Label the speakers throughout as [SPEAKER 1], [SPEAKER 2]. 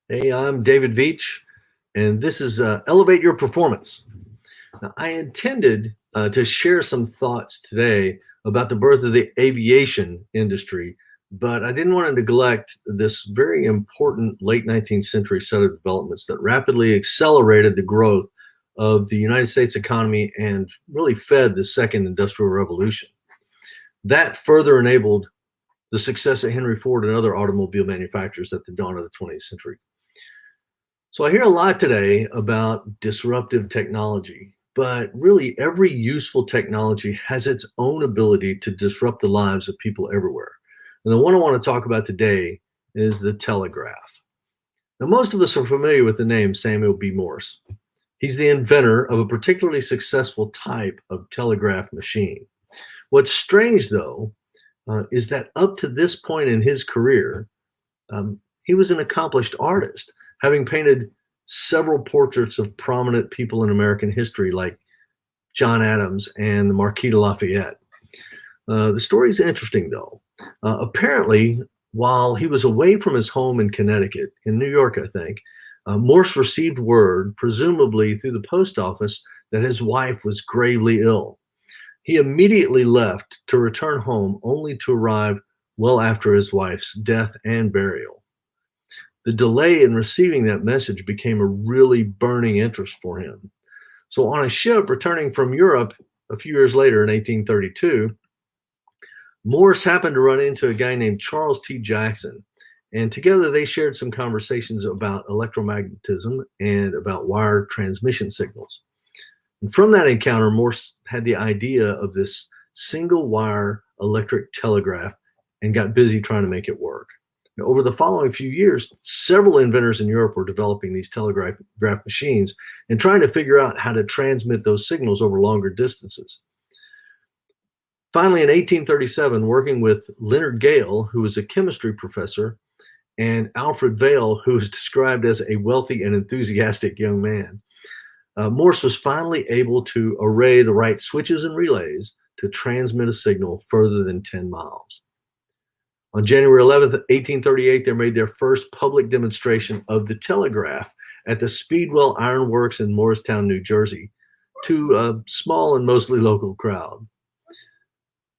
[SPEAKER 1] Hey, I'm David Veach, and this is Elevate Your Performance. Now, I intended to share some thoughts today about the birth of the aviation industry, but I didn't want to neglect this very important late 19th century set of developments that rapidly accelerated the growth of the United States economy and really fed the second industrial revolution. That further enabled the success of Henry Ford and other automobile manufacturers at the dawn of the 20th century. So I hear a lot today about disruptive technology, but really every useful technology has its own ability to disrupt the lives of people everywhere. And the one I want to talk about today is the telegraph. Now, most of us are familiar with the name Samuel B. Morse. He's the inventor of a particularly successful type of telegraph machine. What's strange, though, is that up to this point in his career, he was an accomplished artist, having painted several portraits of prominent people in American history, like John Adams and the Marquis de Lafayette. The story is interesting, though. Apparently, while he was away from his home in Connecticut, in New York, I think, Morse received word, presumably through the post office, that his wife was gravely ill. He immediately left to return home, only to arrive well after his wife's death and burial. The delay in receiving that message became a really burning interest for him. So, on a ship returning from Europe a few years later in 1832, Morse happened to run into a guy named Charles T. Jackson. And together they shared some conversations about electromagnetism and about wire transmission signals. And from that encounter, Morse had the idea of this single wire electric telegraph and got busy trying to make it work. Now, over the following few years, several inventors in Europe were developing these telegraph machines and trying to figure out how to transmit those signals over longer distances. Finally, in 1837, working with Leonard Gale, who was a chemistry professor, and Alfred Vail, who was described as a wealthy and enthusiastic young man, Morse was finally able to array the right switches and relays to transmit a signal further than 10 miles. On January 11th, 1838, they made their first public demonstration of the telegraph at the Speedwell Iron Works in Morristown, New Jersey, to a small and mostly local crowd.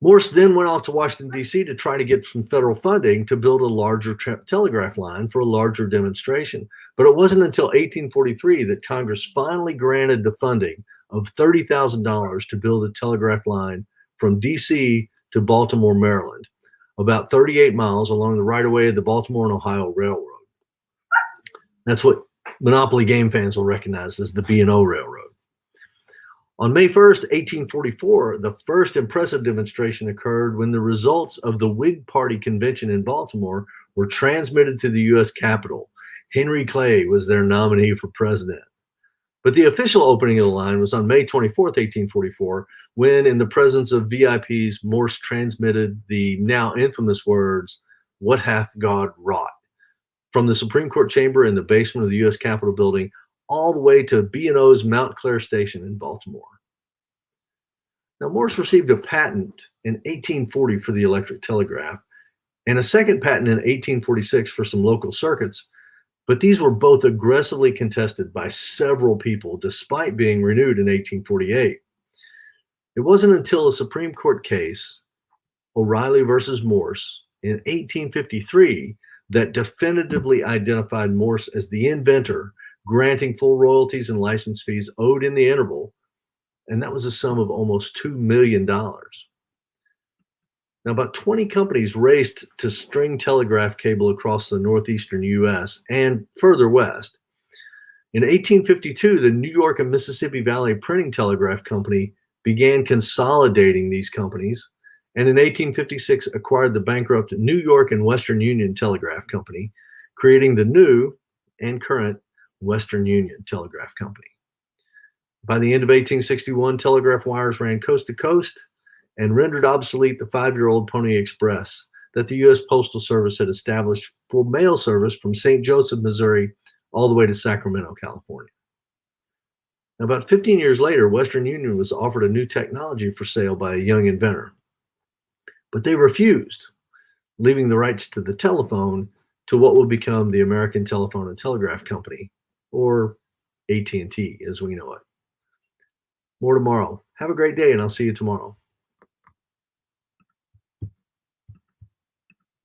[SPEAKER 1] Morse then went off to Washington, D.C. to try to get some federal funding to build a larger telegraph line for a larger demonstration. But it wasn't until 1843 that Congress finally granted the funding of $30,000 to build a telegraph line from D.C. to Baltimore, Maryland, about 38 miles along the right-of-way of the Baltimore and Ohio Railroad. That's what Monopoly game fans will recognize as the B&O Railroad. On May 1st, 1844, the first impressive demonstration occurred when the results of the Whig Party convention in Baltimore were transmitted to the U.S. Capitol. Henry Clay was their nominee for president. But the official opening of the line was on May 24th, 1844, when, in the presence of VIPs, Morse transmitted the now infamous words, "What hath God wrought?" from the Supreme Court chamber in the basement of the U.S. Capitol building all the way to B&O's Mount Clair Station in Baltimore. Now, Morse received a patent in 1840 for the electric telegraph and a second patent in 1846 for some local circuits, but these were both aggressively contested by several people despite being renewed in 1848. It wasn't until a Supreme Court case, O'Reilly versus Morse, in 1853 that definitively identified Morse as the inventor, granting full royalties and license fees owed in the interval, and that was a sum of almost $2 million. Now, about 20 companies raced to string telegraph cable across the northeastern U.S. and further west. In 1852, the New York and Mississippi Valley Printing Telegraph Company began consolidating these companies, and in 1856 acquired the bankrupt New York and Western Union Telegraph Company, creating the new and current Western Union Telegraph Company. By the end of 1861, telegraph wires ran coast to coast and rendered obsolete the 5-year-old Pony Express that the U.S. Postal Service had established for mail service from St. Joseph, Missouri, all the way to Sacramento, California. Now, about 15 years later, Western Union was offered a new technology for sale by a young inventor, but they refused, leaving the rights to the telephone to what will become the American Telephone and Telegraph Company, or AT&T as we know it. More tomorrow. Have a great day, and I'll see you tomorrow.